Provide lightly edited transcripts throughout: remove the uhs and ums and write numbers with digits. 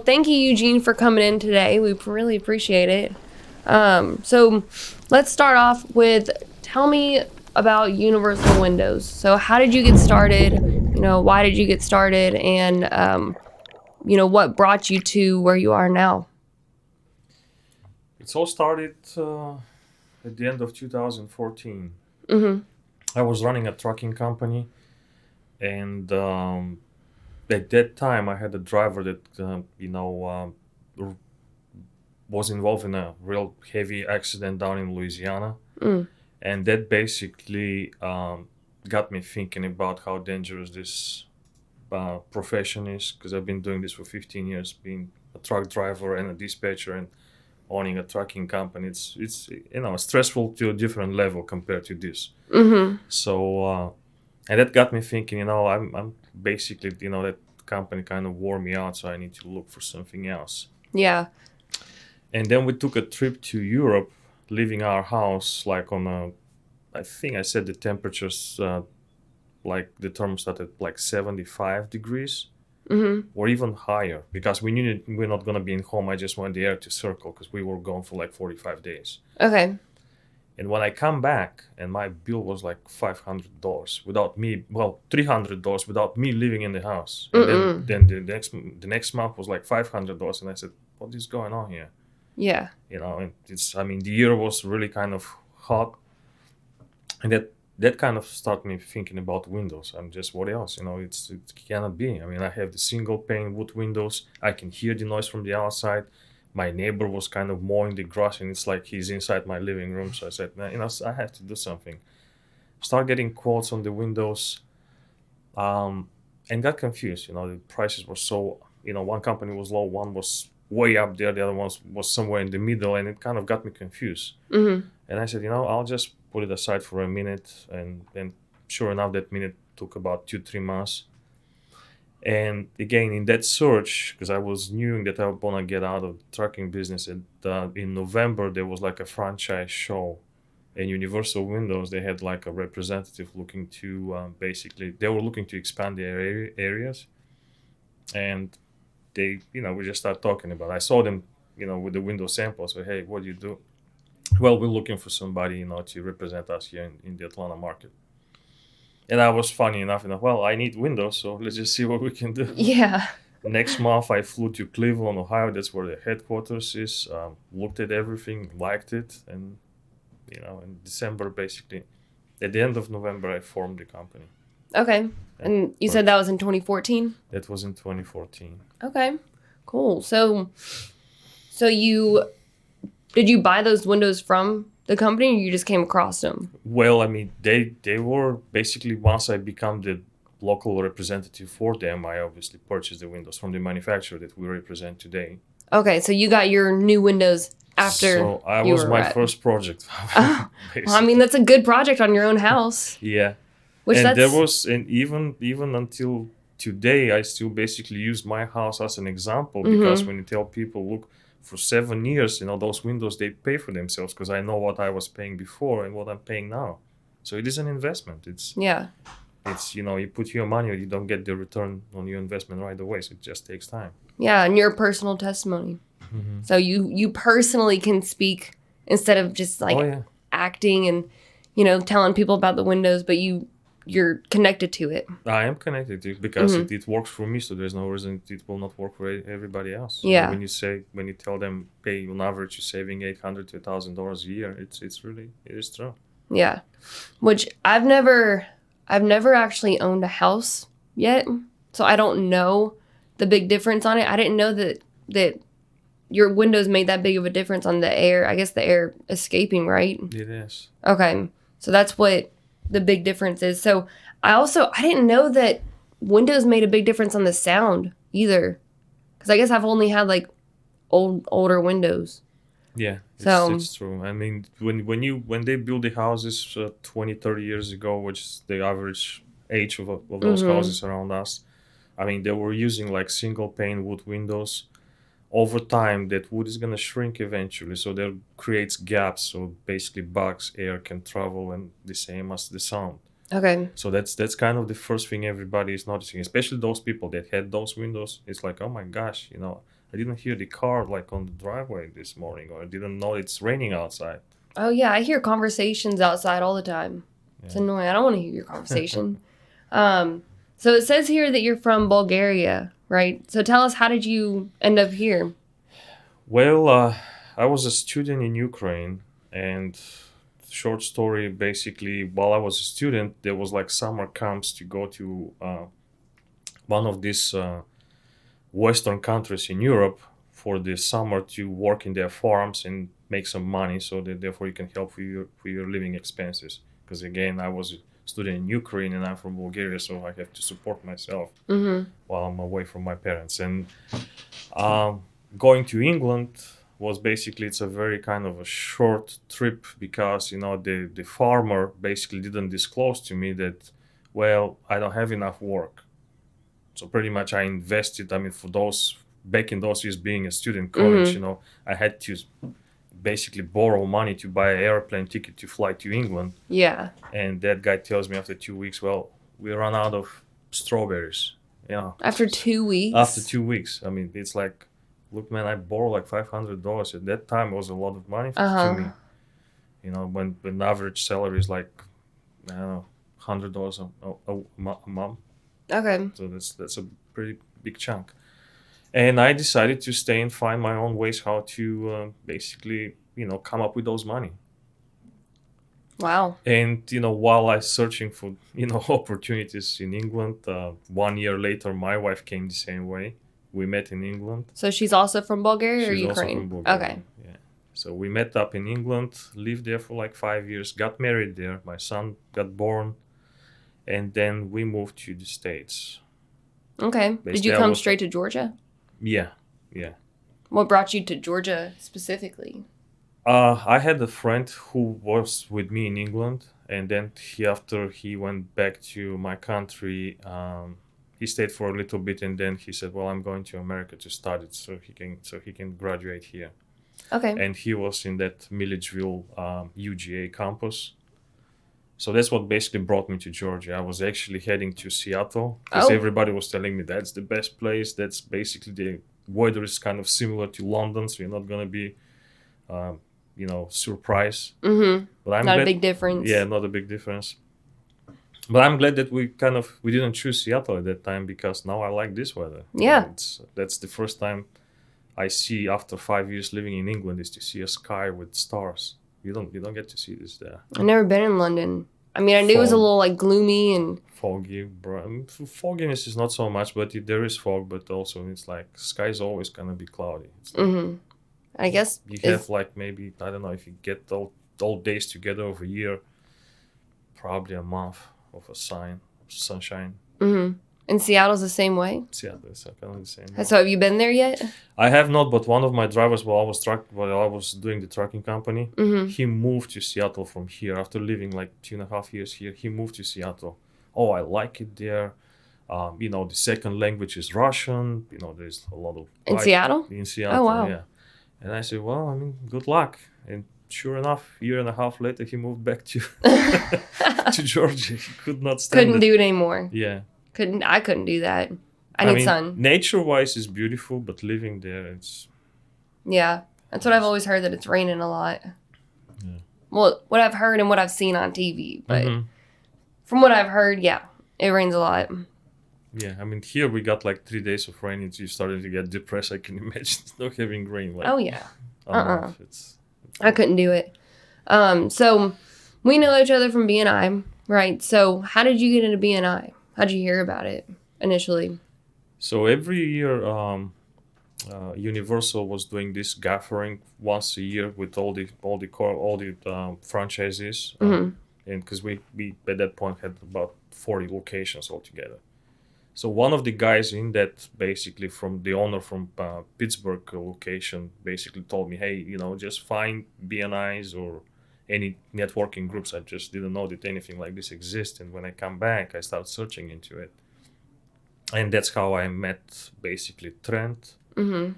Thank you, Eugene, for coming in today. We really appreciate it. So let's start off with tell me about Universal Windows. So how did you get started? Why did you get started? And, what brought you to where you are now? It's all started at the end of 2014. Mm-hmm. I was running a trucking company, and at that time, I had a driver that was involved in a real heavy accident down in Louisiana, Mm. and that basically got me thinking about how dangerous this profession is. Because I've been doing this for 15 years, being a truck driver and a dispatcher, and owning a trucking company. It's stressful to a different level compared to this. Mm-hmm. So and that got me thinking. I'm basically that company kind of wore me out, so I need to look for something else. Yeah. And then we took a trip to Europe, leaving our house like on a. I think I said the temperatures like the thermostat at like 75 degrees Mm-hmm. or even higher because we knew that we're not going to be in home. I just wanted the air to circle because we were gone for like 45 days. Okay. And when I come back and my bill was like $500 without me, well, $300 without me living in the house. And then, Mm-mm. then the next month was like $500. And I said, what is going on here? Yeah. And the year was really kind of hot. And that kind of started me thinking about windows. I'm just, what else? It cannot be. I mean, I have the single pane wood windows. I can hear the noise from the outside. My neighbor was kind of mowing the grass, and it's like he's inside my living room. So I said, "Nah, I have to do something." Start getting quotes on the windows, and got confused. The prices were so. One company was low, one was way up there, the other one was somewhere in the middle, and it kind of got me confused. Mm-hmm. And I said, I'll just put it aside for a minute. And sure enough, that minute took about 2-3 months. And again, in that search, because I was knowing that I want to get out of the trucking business, and in November, there was like a franchise show. And Universal Windows, they had like a representative looking to basically, they were looking to expand their areas. And we just start talking about it. I saw them, with the window samples. So, hey, what do you do? Well, we're looking for somebody, to represent us here in the Atlanta market. And I was funny enough, well, I need windows, so let's just see what we can do. Yeah. Next month, I flew to Cleveland, Ohio. That's where the headquarters is. Looked at everything, liked it, and in December, basically, at the end of November, I formed the company. Okay. And you said that was in 2014? That was in 2014. Okay. Cool. So did you buy those windows from the company, or you just came across them? Well, I mean, they were basically, once I become the local representative for them, I obviously purchased the windows from the manufacturer that we represent today. Okay, so you got your new windows after So I you was were my at- first project. Oh, well, I mean, that's a good project on your own house. Yeah. Which And that's there was, and even until today, I still basically use my house as an example because when you tell people, look, for 7 years, those windows, they pay for themselves because I know what I was paying before and what I'm paying now. So it is an investment. yeah. You put your money, you don't get the return on your investment right away. So it just takes time. Yeah, and your personal testimony. So you personally can speak instead of just like Oh, yeah. acting and telling people about the windows, but you're connected to it. I am connected to it because it works for me, so there's no reason it will not work for everybody else. Yeah. When you tell them, pay on average, you're saving $800 to $1,000 a year, it is true. Yeah. Which I've never actually owned a house yet, so I don't know the big difference on it. I didn't know that your windows made that big of a difference on the air. I guess the air escaping, right? It is. Okay. So that's what the big difference is. So I didn't know that windows made a big difference on the sound either. Because I guess I've only had like older windows. Yeah, So- it's true. I mean, when they build the houses 20, 30 years ago, which is the average age of those houses around us, I mean, they were using like single pane wood windows. Over time, that wood is gonna shrink eventually, so that creates gaps. So basically, bugs, air can travel, and the same as the sound. Okay. So that's kind of the first thing everybody is noticing, especially those people that had those windows. It's like, oh my gosh, I didn't hear the car like on the driveway this morning, or I didn't know it's raining outside. Oh yeah, I hear conversations outside all the time. It's Yeah. annoying. I don't want to hear your conversation. So it says here that you're from Bulgaria, right? So tell us, how did you end up here? Well, I was a student in Ukraine, and short story, basically, while I was a student, there was like summer camps to go to one of these Western countries in Europe for the summer to work in their farms and make some money, so that therefore you can help for your living expenses. Because again, I was a student in Ukraine and I'm from Bulgaria, so I have to support myself Mm-hmm. while I'm away from my parents. And going to England was basically, it's a very kind of a short trip, because the farmer basically didn't disclose to me that, well, I don't have enough work. So pretty much I invested, I mean, for those back in those years, being a student college, I had to basically borrow money to buy an airplane ticket to fly to England. Yeah. And that guy tells me after 2 weeks, well, we run out of strawberries. After 2 weeks? After 2 weeks. I mean, it's like, look, man, I borrowed like $500. At that time, it was a lot of money to me. When average salary is like, I don't know, $100 a month. Okay. So that's a pretty big chunk. And I decided to stay and find my own ways how to basically, come up with those money. Wow. And, while I searching for, opportunities in England, 1 year later, my wife came the same way. We met in England. So she's also from Bulgaria or She's Ukraine? also from Bulgaria. Okay. Yeah. So we met up in England, lived there for like 5 years, got married there. My son got born. And then we moved to the States. Okay. Did Basically, you I come was- straight to Georgia? Yeah. What brought you to Georgia specifically? I had a friend who was with me in England, and then after he went back to my country, he stayed for a little bit, and then he said, "Well, I'm going to America to study, so he can graduate here." Okay. And he was in that Milledgeville UGA campus. So that's what basically brought me to Georgia. I was actually heading to Seattle because Oh. everybody was telling me that's the best place. That's basically the weather is kind of similar to London, so you're not gonna be, surprised. Mm-hmm. But I'm Not glad, a big difference. Yeah, not a big difference. But I'm glad that we didn't choose Seattle at that time, because now I like this weather. Yeah. That's the first time I see after 5 years living in England is to see a sky with stars. You don't get to see this there. I've never been in London. I mean, I knew it was a Fog. little like gloomy and Foggy, bro. I mean, fogginess is not so much, but there is fog. But also, it's like sky's always gonna be cloudy. It's like, mm-hmm. I guess you is- have like maybe, I don't know, if you get all days together over a year, probably a month of sunshine. mm-hmm. And Seattle's the same way. Seattle is kind of the same. So have you been there yet? I have not, but one of my drivers while I was doing the trucking company, Mm-hmm. he moved to Seattle from here after living like 2.5 years here. He moved to Seattle. Oh, I like it there. The second language is Russian. There's a lot of In white- Seattle? In Seattle, Oh, wow. yeah. And I said, well, I mean, good luck. And sure enough, 1.5 years later, he moved back to to Georgia. He could not stand Couldn't it. do it anymore. Yeah. I couldn't do that. I need sun. Nature-wise is beautiful, but living there, it's... Yeah. That's what I've always heard, that it's raining a lot. Yeah. Well, what I've heard and what I've seen on TV. But Mhm. from what I've heard, yeah, it rains a lot. Yeah, I mean, here we got like 3 days of rain. It's you starting to get depressed. I can imagine not having rain. Like, Oh, yeah. a month. It's I couldn't do it. So we know each other from BNI, right? So how did you get into BNI? How'd you hear about it initially? So every year, Universal was doing this gathering once a year with all the franchises, Mhm. and because we at that point had about 40 locations altogether. So one of the guys in that, basically from the owner from Pittsburgh location, basically told me, hey, just find BNIs or any networking groups. I just didn't know that anything like this exists. And when I come back, I start searching into it. And that's how I met basically Trent. Mm-hmm.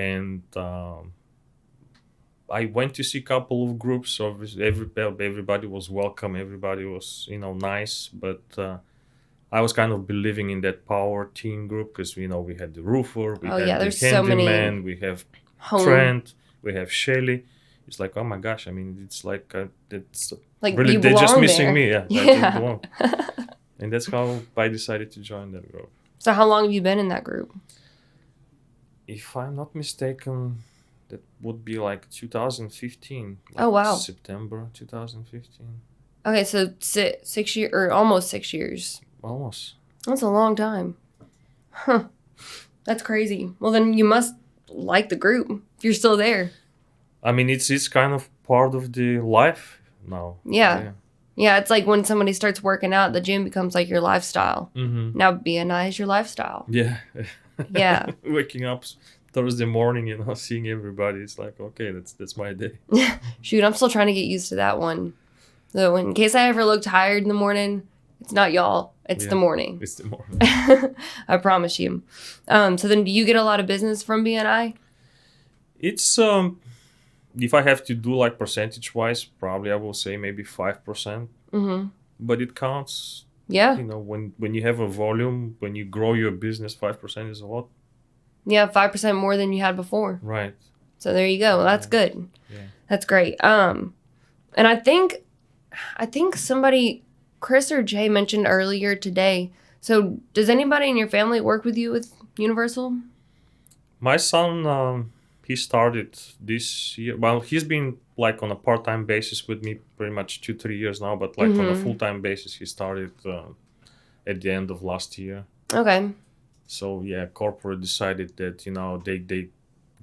And I went to see a couple of groups. Obviously, everybody was welcome. Everybody was, nice. But I was kind of believing in that power team group because we had the roofer, we Oh had yeah, the there's so many handyman, we have home Trent, we have Shelly. It's like, oh my gosh, I mean, it's like it's like really you they're just belong missing there. me. Yeah, I just Yeah. belong, and that's how I decided to join that group. So how long have you been in that group? If I'm not mistaken, that would be like 2015, Oh like wow. September 2015, Okay, so 6 years or almost 6 years. almost. That's a long time. Huh. That's crazy. Well, then you must like the group if you're still there. I mean, it's kind of part of the life now. Yeah. Yeah, it's like when somebody starts working out, the gym becomes like your lifestyle. Mm-hmm. Now BNI is your lifestyle. Yeah. Yeah. Waking up Thursday morning, seeing everybody, it's like, okay, that's my day. Shoot, I'm still trying to get used to that one. So in case I ever look tired in the morning, it's not y'all. It's the Yeah. morning. It's the morning. I promise you. So then do you get a lot of business from BNI? It's if I have to do like percentage wise, probably I will say maybe 5%. Mm-hmm. But it counts. Yeah. When you have a volume, when you grow your business, 5% is a lot. Yeah, 5% more than you had before. Right. So there you go. That's good. Yeah. That's great. And I think somebody, Chris or Jay, mentioned earlier today. So does anybody in your family work with you with Universal? My son, he started this year. Well, he's been like on a part-time basis with me pretty much 2-3 years now, but like on a full-time basis, he started at the end of last year. Okay. So yeah, corporate decided that they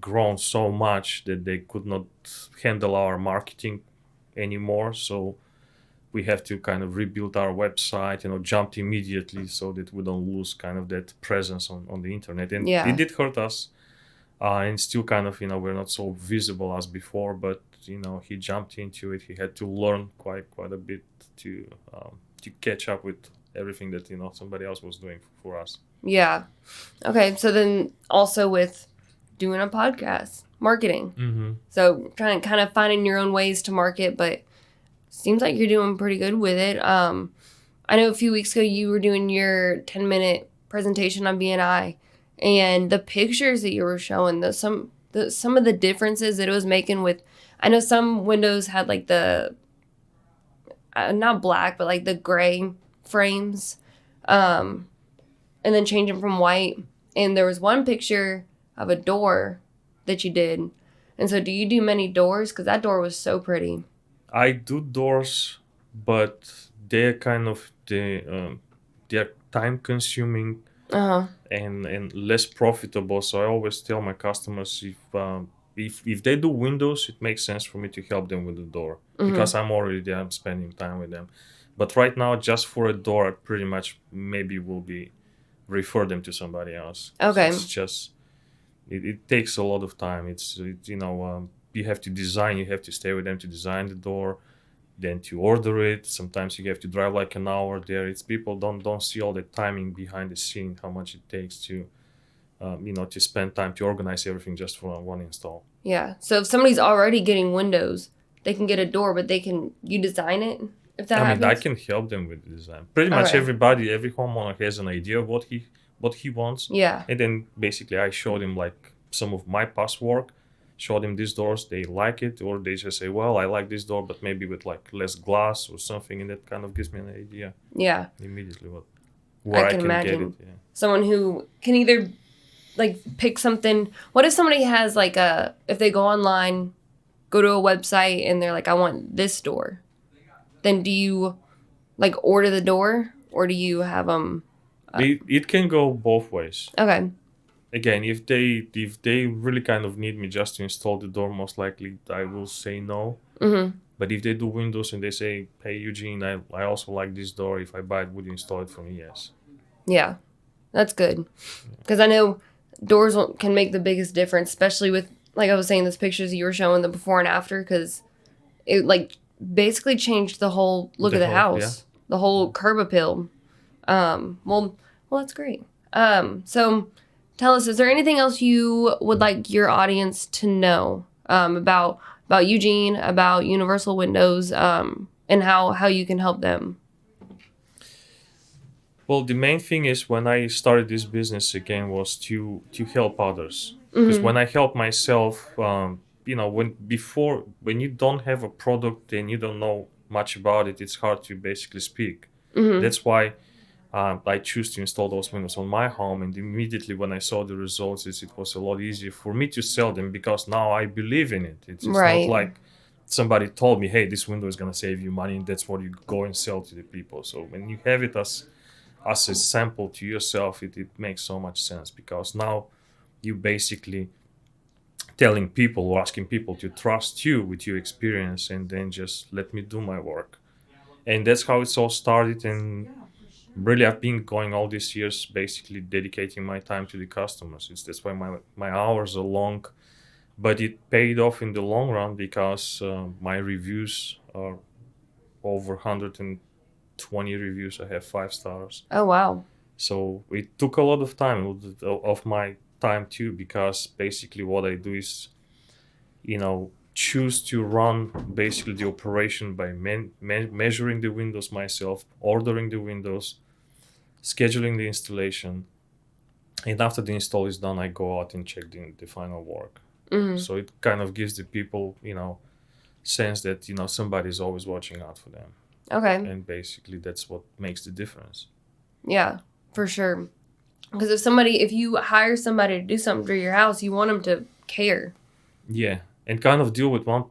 grown so much that they could not handle our marketing anymore. So we have to kind of rebuild our website, jumped immediately so that we don't lose kind of that presence on the internet. And Yeah. it did hurt us. And still kind of, we're not so visible as before, but, he jumped into it. He had to learn quite a bit to catch up with everything that, somebody else was doing for us. Yeah. Okay. So then also with doing a podcast, marketing. Mm-hmm. So trying to kind of finding your own ways to market, but seems like you're doing pretty good with it. I know a few weeks ago you were doing your 10-minute presentation on BNI, and the pictures that you were showing, some of the differences that it was making with, I know some windows had like the, not black, but like the gray frames, and then change them from white. And there was one picture of a door that you did. And so do you do many doors? Because that door was so pretty. I do doors, but they're kind of they're time consuming and less profitable. So I always tell my customers if they do windows, it makes sense for me to help them with the door because I'm already there. I'm spending time with them. But right now, just for a door, I pretty much maybe will be refer them to somebody else. Okay. It's just it takes a lot of time. You have to design. You have to stay with them to design the door, then to order it. Sometimes you have to drive like an hour there. It's people don't see all the timing behind the scene, how much it takes to to spend time to organize everything just for one install. Yeah. So if somebody's already getting windows, they can get a door, but you design it if that happens? I can help them with the design. Pretty much every homeowner has an idea of what he wants. Yeah. And then basically I showed him like some of my past work, showed him these doors, they like it, or they just say, well, I like this door, but maybe with like less glass or something, and that kind of gives me an idea. Yeah. Immediately where I can imagine get it. Yeah. Someone who can either like pick something. What if somebody has like if they go online, go to a website and they're like, I want this door. Then do you like order the door, or do you have them? It can go both ways. Okay. Again, if they really kind of need me just to install the door, most likely I will say no. Mm-hmm. But if they do windows and they say, hey, Eugene, I also like this door. If I buy it, would you install it for me? Yes. Yeah, that's good. Because I know doors can make the biggest difference, especially with, like I was saying, those pictures you were showing, the before and after, because it like basically changed the whole look of the house. Yeah. The whole curb appeal. Well, that's great. So tell us, is there anything else you would like your audience to know about Eugene, about Universal Windows, and how you can help them? Well, the main thing is when I started this business again was to help others. Because when I help myself, when you don't have a product and you don't know much about it, it's hard to basically speak. That's why I choose to install those windows on my home. And immediately when I saw the results, it was a lot easier for me to sell them because now I believe in it. It's not Right. like somebody told me, hey, this window is going to save you money, and that's what you go and sell to the people. So when you have it as a sample to yourself, it makes so much sense because now you basically telling people or asking people to trust you with your experience and then just let me do my work. And that's how it's all started. And really, I've been going all these years basically dedicating my time to the customers. That's why my hours are long, but it paid off in the long run because my reviews are over 120 reviews. I have 5 stars. Oh, wow. So it took a lot of time of my time too, because basically what I do is, choose to run basically the operation by measuring the windows myself, ordering the windows, scheduling the installation, and after the install is done, I go out and check the final work. So it kind of gives the people, sense that somebody's always watching out for them. Okay. And basically that's what makes the difference. Yeah, for sure. Because if you hire somebody to do something to your house, you want them to care. Yeah, and kind of deal with one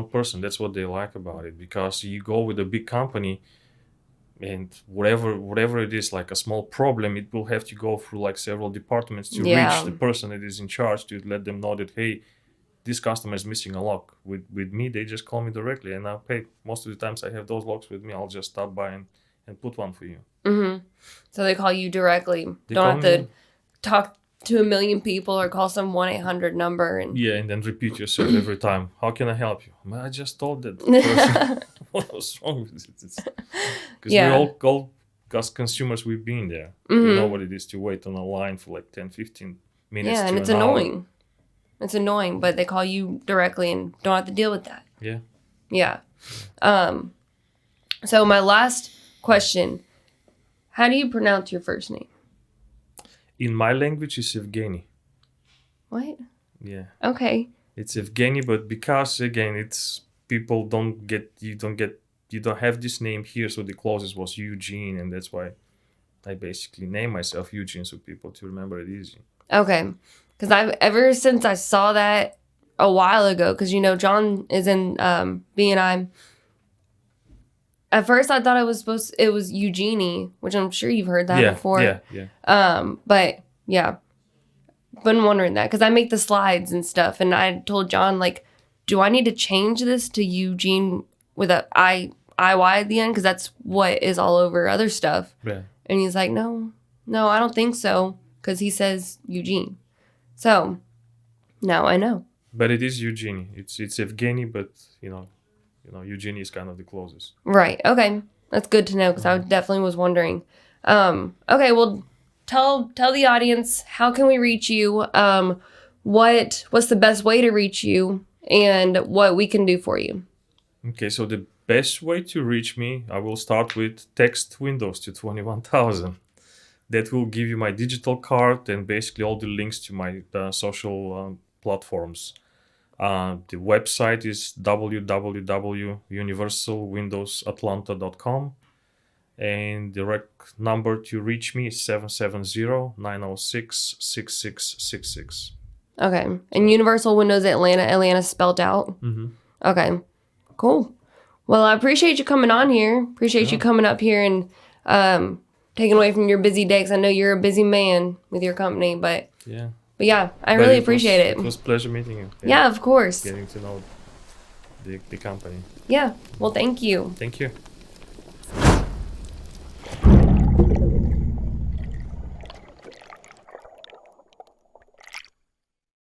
person. That's what they like about it, because you go with a big company, and whatever it is, like a small problem, it will have to go through like several departments to reach the person that is in charge to let them know that, hey, this customer is missing a lock. With me, they just call me directly, and I'll pay. Most of the times I have those locks with me. I'll just stop by and put one for you. So they call you directly. Don't have to talk to a million people or call some 1-800 number. And then repeat yourself every time. How can I help you? Man, I just told that person what was wrong with it. Because we all, as consumers, we've been there. We know what it is to wait on a line for like 10, 15 minutes. Yeah, and it's annoying. It's annoying, but they call you directly and don't have to deal with that. Yeah. Yeah. So my last question, how do you pronounce your first name? In my language, it's Evgeny. What? Yeah. Okay. It's Evgeny, but because again, it's people you don't have this name here, so the closest was Eugene, and that's why I basically named myself Eugene, so people to remember it easy. Okay. Because ever since I saw that a while ago, because John is in B&I. At first, I thought it was Eugenie, which I'm sure you've heard that before. Yeah. But yeah, been wondering that because I make the slides and stuff, and I told John, like, do I need to change this to Eugene with a IY at the end, because that's what is all over other stuff. Yeah. And he's like, no, I don't think so, because he says Eugene. So now I know. But it is Eugenie. It's Evgeny, but Eugenie is kind of the closest. Right. Okay. That's good to know, because I definitely was wondering. Okay. Well, tell the audience, how can we reach you? What's the best way to reach you, and what we can do for you? Okay. So the best way to reach me, I will start with text Windows to 21,000. That will give you my digital card and basically all the links to my social platforms. The website is www.universalwindowsatlanta.com, and the direct number to reach me is 770-906-6666. Okay. And Universal Windows Atlanta spelled out? Mm-hmm. Okay. Cool. Well, I appreciate you coming on here. Appreciate you coming up here and taking away from your busy day, because I know you're a busy man with your company. But yeah, I really appreciate it. It was a pleasure meeting you. Yeah, of course. Getting to know the company. Yeah. Well, thank you. Thank you.